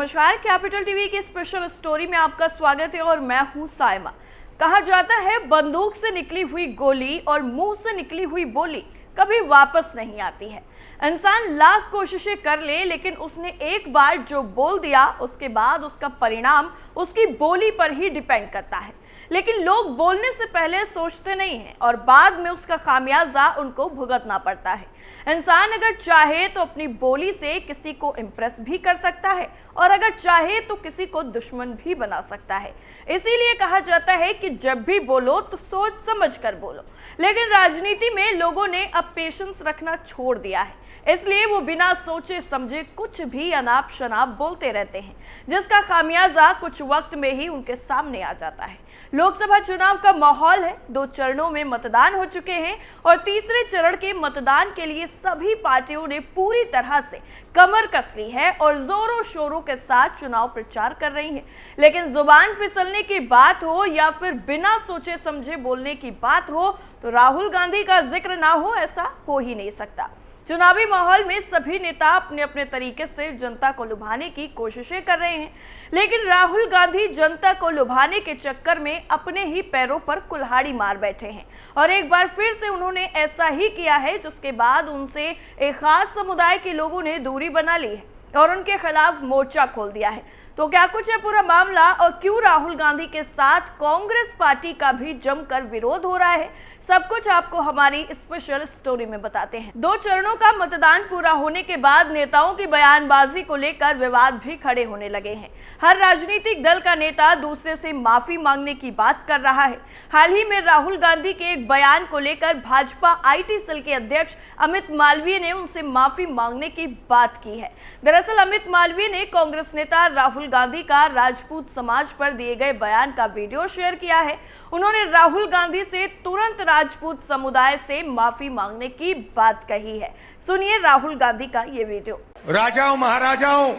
नमस्कार, capital TV की special story में आपका स्वागत है और मैं हूं साइमा। कहा जाता है बंदूक से निकली हुई गोली और मुंह से निकली हुई बोली कभी वापस नहीं आती है। इंसान लाख कोशिशें कर ले, लेकिन उसने एक बार जो बोल दिया उसके बाद उसका परिणाम उसकी बोली पर ही डिपेंड करता है। लेकिन लोग बोलने से पहले सोचते नहीं हैं और बाद में उसका खामियाजा उनको भुगतना पड़ता है। इंसान अगर चाहे तो अपनी बोली से किसी को इम्प्रेस भी कर सकता है और अगर चाहे तो किसी को दुश्मन भी बना सकता है। इसीलिए कहा जाता है कि जब भी बोलो तो सोच समझ कर बोलो। लेकिन राजनीति में लोगों ने अब पेशेंस रखना छोड़ दिया है, इसलिए वो बिना सोचे समझे कुछ भी अनाप शनाप बोलते रहते हैं, जिसका खामियाजा कुछ वक्त में ही उनके सामने आ जाता है। लोकसभा चुनाव का माहौल है, 2 चरणों में मतदान हो चुके हैं और तीसरे चरण के मतदान के लिए सभी पार्टियों ने पूरी तरह से कमर कस ली है और जोरों शोरों के साथ चुनाव प्रचार कर रही हैं। लेकिन जुबान फिसलने की बात हो या फिर बिना सोचे समझे बोलने की बात हो तो राहुल गांधी का जिक्र ना हो, ऐसा हो ही नहीं सकता। चुनावी माहौल में सभी नेता अपने अपने तरीके से जनता को लुभाने की कोशिशें कर रहे हैं, लेकिन राहुल गांधी जनता को लुभाने के चक्कर में अपने ही पैरों पर कुल्हाड़ी मार बैठे हैं और एक बार फिर से उन्होंने ऐसा ही किया है, जिसके बाद उनसे एक खास समुदाय के लोगों ने दूरी बना ली है और उनके खिलाफ मोर्चा खोल दिया है। तो क्या कुछ है पूरा मामला और क्यों राहुल गांधी के साथ कांग्रेस पार्टी का भी जमकर विरोध हो रहा है, सब कुछ आपको हमारी स्पेशल स्टोरी में बताते हैं। 2 चरणों का मतदान पूरा होने के बाद नेताओं की बयानबाजी को लेकर विवाद भी खड़े होने लगे हैं। हर राजनीतिक दल का नेता दूसरे से माफी मांगने की बात कर रहा है। हाल ही में राहुल गांधी के एक बयान को लेकर भाजपा IT सेल के अध्यक्ष अमित मालवीय ने उनसे माफी मांगने की बात की है। दरअसल अमित मालवीय ने कांग्रेस नेता राहुल गांधी का राजपूत समाज पर दिए गए बयान का वीडियो शेयर किया है। उन्होंने राहुल गांधी से तुरंत राजपूत समुदाय से माफी मांगने की बात कही है। सुनिए राहुल गांधी का ये वीडियो। राजाओं महाराजाओं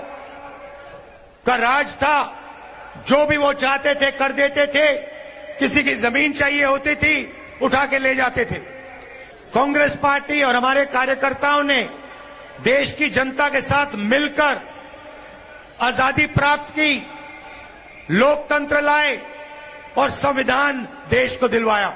का राज था, जो भी वो चाहते थे कर देते थे। किसी की जमीन चाहिए होती थी, उठा के ले जाते थे। कांग्रेस पार्टी और हमारे कार्यकर्ताओं ने देश की जनता के साथ मिलकर आजादी प्राप्त की, लोकतंत्र लाए और संविधान देश को दिलवाया।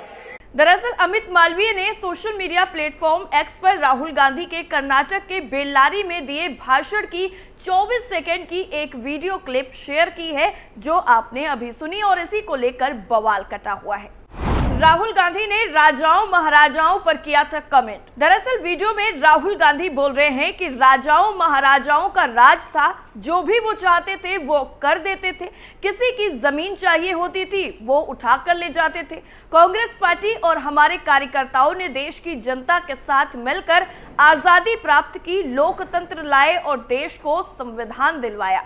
दरअसल अमित मालवीय ने सोशल मीडिया प्लेटफॉर्म X पर राहुल गांधी के कर्नाटक के बेल्लारी में दिए भाषण की 24 सेकंड की एक वीडियो क्लिप शेयर की है, जो आपने अभी सुनी और इसी को लेकर बवाल कटा हुआ है। राहुल गांधी ने राजाओं महाराजाओं पर किया था कमेंट। दरअसल वीडियो में राहुल गांधी बोल रहे हैं कि राजाओं महाराजाओं का राज था, जो भी वो चाहते थे वो कर देते थे। किसी की जमीन चाहिए होती थी वो उठा कर ले जाते थे। कांग्रेस पार्टी और हमारे कार्यकर्ताओं ने देश की जनता के साथ मिलकर आजादी प्राप्त की, लोकतंत्र लाए और देश को संविधान दिलवाया।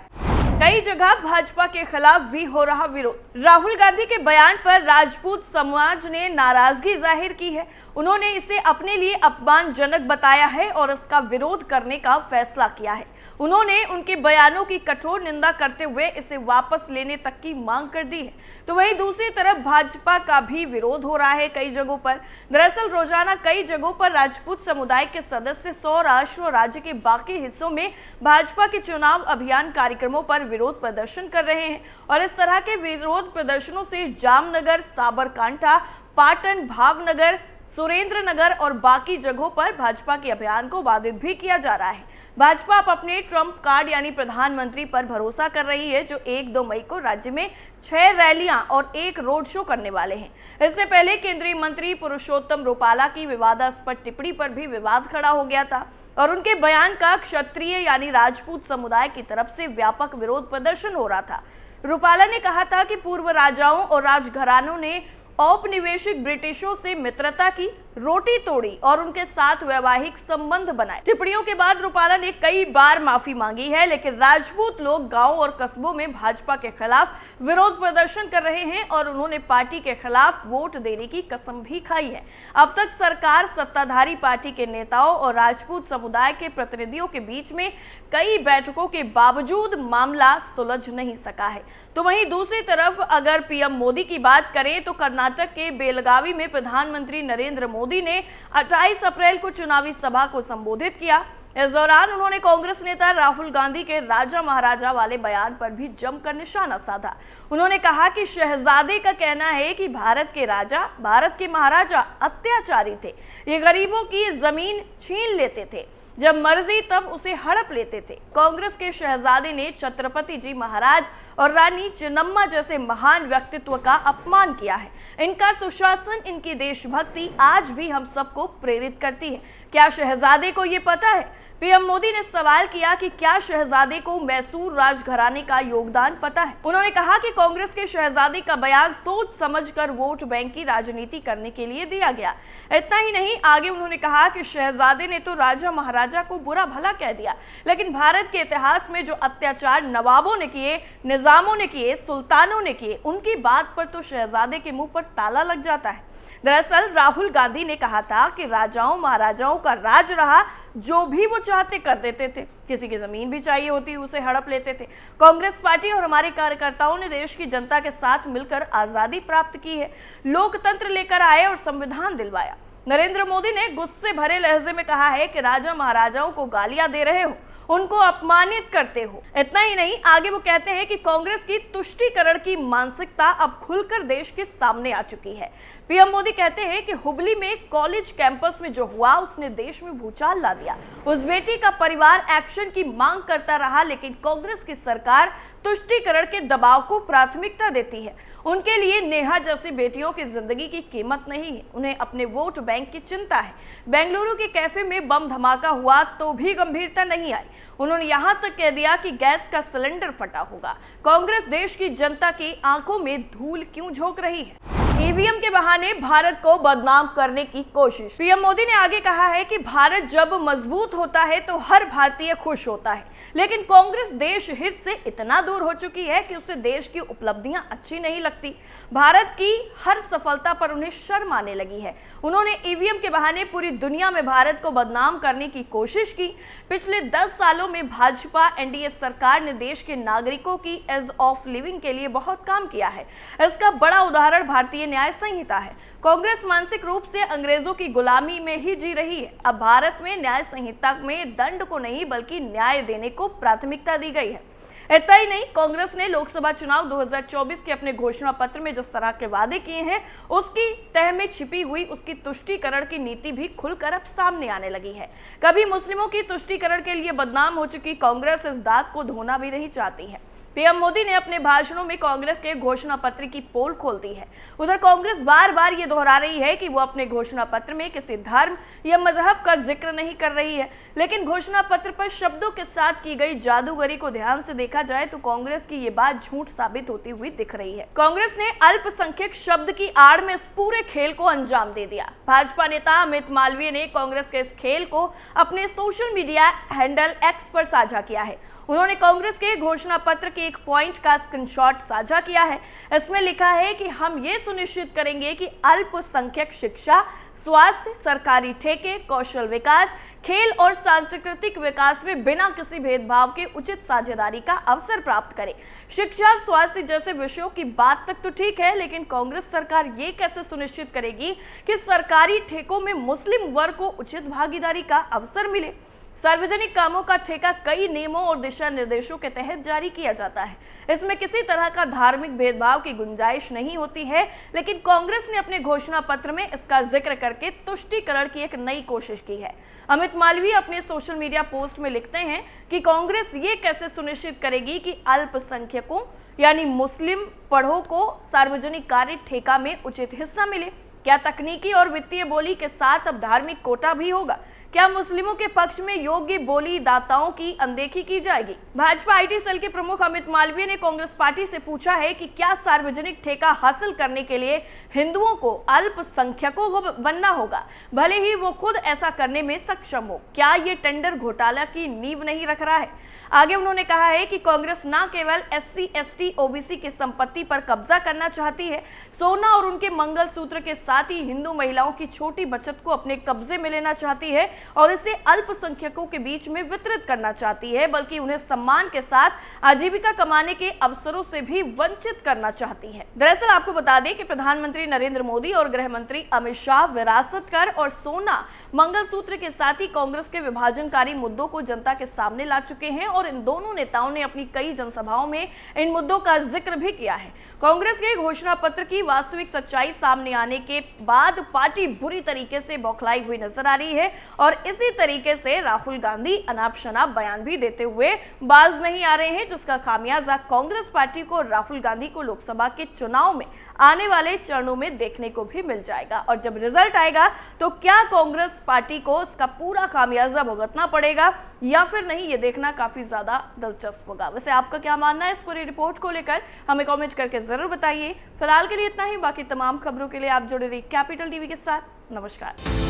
कई जगह भाजपा के खिलाफ भी हो रहा विरोध। राहुल गांधी के बयान पर राजपूत समाज ने नाराजगी जाहिर की है। उन्होंने इसे अपने लिए अपमानजनक बताया है और इसका विरोध करने का फैसला किया है। उन्होंने उनके बयानों की कठोर निंदा करते हुए इसे वापस लेने तक की मांग कर दी है। तो वहीं दूसरी तरफ भाजपा का भी विरोध हो रहा है कई जगहों पर। दरअसल रोजाना कई जगहों पर राजपूत समुदाय के सदस्य सौराष्ट्र और राज्य के बाकी हिस्सों में भाजपा के चुनाव अभियान कार्यक्रमों पर विरोध प्रदर्शन कर रहे हैं और इस तरह के विरोध प्रदर्शनों से जामनगर, साबरकांठा, पाटन, भावनगर, सुरेंद्र नगर और बाकी जगहों पर भाजपा के अभियान को बाधित भी किया जा रहा है। भाजपा अब अपने ट्रंप कार्ड यानी प्रधानमंत्री पर भरोसा कर रही है, जो 1-2 मई को राज्य में 6 रैलियां और 1 रोड शो करने वाले हैं। इससे पहले केंद्रीय मंत्री पुरुषोत्तम रूपाला की विवादास्पद टिप्पणी पर भी विवाद खड़ा हो गया था और उनके बयान का क्षत्रिय यानी राजपूत समुदाय की तरफ से व्यापक विरोध प्रदर्शन हो रहा था। रूपाला ने कहा था कि पूर्व राजाओं और राजघरानों ने औपनिवेशिक ब्रिटिशों से मित्रता की, रोटी तोड़ी और उनके साथ वैवाहिक संबंध बनाए। टिप्पणियों के बाद रूपाला ने कई बार माफी मांगी है, लेकिन राजपूत लोग गांव और कस्बों में भाजपा के खिलाफ विरोध प्रदर्शन कर रहे हैं और उन्होंने पार्टी के खिलाफ वोट देने की कसम भी खाई है। अब तक सरकार सत्ताधारी पार्टी के नेताओं और राजपूत समुदाय के प्रतिनिधियों के बीच में कई बैठकों के बावजूद मामला सुलझ नहीं सका है। तो वहीं दूसरी तरफ अगर पीएम मोदी की बात करें तो कर्नाटक के बेलगावी में प्रधानमंत्री नरेंद्र मोदी ने 28 अप्रैल को चुनावी सभा को संबोधित किया इस दौरान उन्होंने कांग्रेस नेता राहुल गांधी के राजा महाराजा वाले बयान पर भी जमकर निशाना साधा। उन्होंने कहा कि शहजादे का कहना है कि भारत के राजा, भारत के महाराजा अत्याचारी थे। ये गरीबों की जमीन छीन लेते थे, जब मर्जी तब उसे हड़प लेते थे। कांग्रेस के शहजादे ने छत्रपति जी महाराज और रानी चिन्नम्मा जैसे महान व्यक्तित्व का अपमान किया है। इनका सुशासन, इनकी देशभक्ति आज भी हम सबको प्रेरित करती है। क्या शहजादे को ये पता है? पीएम मोदी ने सवाल किया कि क्या शहजादे को मैसूर राजघराने का योगदान पता है? उन्होंने कहा कि कांग्रेस के शहजादे का बयान सोच समझकर वोट बैंक की राजनीति करने के लिए दिया गया। इतना ही नहीं, आगे उन्होंने कहा कि शहजादे ने तो राजा महाराजा को बुरा भला कह दिया, लेकिन भारत के इतिहास में जो अत्याचार नवाबों ने किए, निजामों ने किए, सुल्तानों ने किए, उनकी बात पर तो शहजादे के मुंह पर ताला लग जाता है। दरअसल राहुल गांधी ने कहा था कि राजाओं महाराजाओं का राज रहा, जो भी वो चाहते कर देते थे। किसी की जमीन भी चाहिए होती उसे हड़प लेते थे। कांग्रेस पार्टी और हमारे कार्यकर्ताओं ने देश की जनता के साथ मिलकर आजादी प्राप्त की है, लोकतंत्र लेकर आए और संविधान दिलवाया। नरेंद्र मोदी ने गुस्से भरे लहजे में कहा है कि राजा महाराजाओं को गालियां दे रहे हो, उनको अपमानित करते हो। इतना ही नहीं, आगे वो कहते हैं कि कांग्रेस की तुष्टीकरण की मानसिकता अब खुलकर देश के सामने आ चुकी है। पीएम मोदी कहते हैं कि हुबली में कॉलेज कैंपस में जो हुआ उसने देश में भूचाल ला दिया। उस बेटी का परिवार एक्शन की मांग करता रहा, लेकिन कांग्रेस की सरकार तुष्टीकरण के दबाव को प्राथमिकता देती है। उनके लिए नेहा जैसी बेटियों की जिंदगी की कीमत नहीं है, उन्हें अपने वोट बैंक की चिंता है। बेंगलुरु के कैफे में बम धमाका हुआ तो भी गंभीरता नहीं आई। उन्होंने यहां तक कह दिया कि गैस का सिलेंडर फटा होगा। कांग्रेस देश की जनता की आंखों में धूल क्यों झोंक रही है? ईवीएम के बहाने भारत को बदनाम करने की कोशिश। पीएम मोदी ने आगे कहा है कि भारत जब मजबूत होता है तो हर भारतीय खुश होता है, लेकिन कांग्रेस देश हित से इतना दूर हो चुकी है कि उसे देश की उपलब्धियां अच्छी नहीं लगती। भारत की हर सफलता पर उन्हें शर्म आने लगी है। उन्होंने ईवीएम के बहाने पूरी दुनिया में भारत को बदनाम करने की कोशिश की। पिछले 10 सालों में भाजपा एनडीए सरकार ने देश के नागरिकों की एज ऑफ लिविंग के लिए बहुत काम किया है। इसका बड़ा उदाहरण भारतीय न्याय संहिता है। कांग्रेस मानसिक रूप से अंग्रेजों की गुलामी में ही जी रही है। अब भारत में न्याय संहिता में दंड को नहीं बल्कि न्याय देने को प्राथमिकता दी गई है। इतना ही नहीं, कांग्रेस ने लोकसभा चुनाव 2024 के अपने घोषणा पत्र में जिस तरह के वादे किए हैं, उसकी तह में छिपी हुई उसकी तुष्टीकरण की नीति भी खुलकर अब सामने आने लगी है। कभी मुस्लिमों की तुष्टीकरण के लिए बदनाम हो चुकी कांग्रेस इस दाग को धोना भी नहीं चाहती है। पीएम मोदी ने अपने भाषणों में कांग्रेस के घोषणा पत्र की पोल खोल दी है। उधर कांग्रेस बार बार ये दोहरा रही है कि वो अपने घोषणा पत्र में किसी धर्म या मजहब का जिक्र नहीं कर रही है, लेकिन घोषणा पत्र पर शब्दों के साथ की गई जादूगरी को ध्यान से देखा जाए तो कांग्रेस की ये बात झूठ साबित होती हुई दिख रही है। कांग्रेस ने अल्पसंख्यक शब्द की आड़ में इस पूरे खेल को अंजाम दे दिया। भाजपा नेता अमित मालवीय ने कांग्रेस के इस खेल को अपने सोशल मीडिया हैंडल एक्स पर साझा किया है। उन्होंने कांग्रेस के घोषणा पत्र के एक पॉइंट का स्क्रीनशॉट साझा किया है। इसमें लिखा है कि हम ये सुनिश्चित करेंगे कि अल्पसंख्यक शिक्षा, स्वास्थ्य, सरकारी ठेके, कौशल विकास, खेल और सांस्कृतिक विकास में बिना किसी भेदभाव के उचित साझेदारी का अवसर प्राप्त करें। शिक्षा, स्वास्थ्य जैसे विषयों की बात तक तो ठीक है, लेकिन कांग्रेस सरकार ये कैसे सुनिश्चित करेगी कि सरकारी ठेकों में मुस्लिम वर्ग को उचित भागीदारी का अवसर मिले? सार्वजनिक कामों का ठेका कई नियमों और दिशा निर्देशों के तहत जारी किया जाता है। इसमें किसी तरह का धार्मिक भेदभाव की गुंजाइश नहीं होती है, लेकिन कांग्रेस ने अपने घोषणा पत्र में इसका जिक्र करके तुष्टीकरण की एक नई कोशिश की है। अमित मालवीय अपने सोशल मीडिया पोस्ट में लिखते हैं कि कांग्रेस ये कैसे सुनिश्चित करेगी कि अल्पसंख्यकों यानी मुस्लिम पढ़ो को सार्वजनिक कार्य ठेका में उचित हिस्सा मिले? क्या तकनीकी और वित्तीय बोली के साथ अब धार्मिक कोटा भी होगा? क्या मुस्लिमों के पक्ष में योग्य बोली दाताओं की अनदेखी की जाएगी? भाजपा आईटी सेल के प्रमुख अमित मालवीय ने कांग्रेस पार्टी से पूछा है कि क्या सार्वजनिक ठेका हासिल करने के लिए हिंदुओं को अल्पसंख्यकों को बनना होगा, भले ही वो खुद ऐसा करने में सक्षम हो? क्या ये टेंडर घोटाला की नींव नहीं रख रहा है? आगे उन्होंने कहा है कि कांग्रेस न केवल SC, ST, OBC की संपत्ति पर कब्जा करना चाहती है, सोना और उनके मंगलसूत्र के साथ ही हिंदू महिलाओं की छोटी बचत को अपने कब्जे में लेना चाहती है। और इसे अल्पसंख्यकों के बीच में वितरित करना चाहती है, बल्कि उन्हें सम्मान के साथ आजीविका कमाने के अवसरों से भी वंचित करना चाहती है। दरअसल आपको बता दें कि प्रधानमंत्री नरेंद्र मोदी और गृह मंत्री अमित शाह विरासत कर और सोना मंगलसूत्र के साथ ही कांग्रेस के विभाजनकारी मुद्दों को जनता के सामने ला चुके हैं और इन दोनों नेताओं ने अपनी कई जनसभाओं में इन मुद्दों का जिक्र भी किया है। कांग्रेस के घोषणा पत्र की वास्तविक सच्चाई सामने आने के बाद पार्टी बुरी तरीके से बौखलाई हुई नजर आ रही है और इसी तरीके से राहुल गांधी अनाप शनाप बयान भी देते हुए बाज नहीं आ रहे हैं, जिसका खामियाजा कांग्रेस पार्टी को राहुल गांधी को लोकसभा के चुनाव में आने वाले चरणों में देखने को भी मिल जाएगा। और जब रिजल्ट आएगा तो क्या कांग्रेस पार्टी को इसका पूरा खामियाजा भुगतना पड़ेगा या फिर नहीं, ये देखना काफी ज्यादा दिलचस्प होगा। वैसे आपका क्या मानना है इस पूरी रिपोर्ट को लेकर, हमें कमेंट करके जरूर बताइए। फिलहाल के लिए इतना ही, बाकी तमाम खबरों के लिए आप जुड़े रहिए कैपिटल टीवी के साथ। नमस्कार।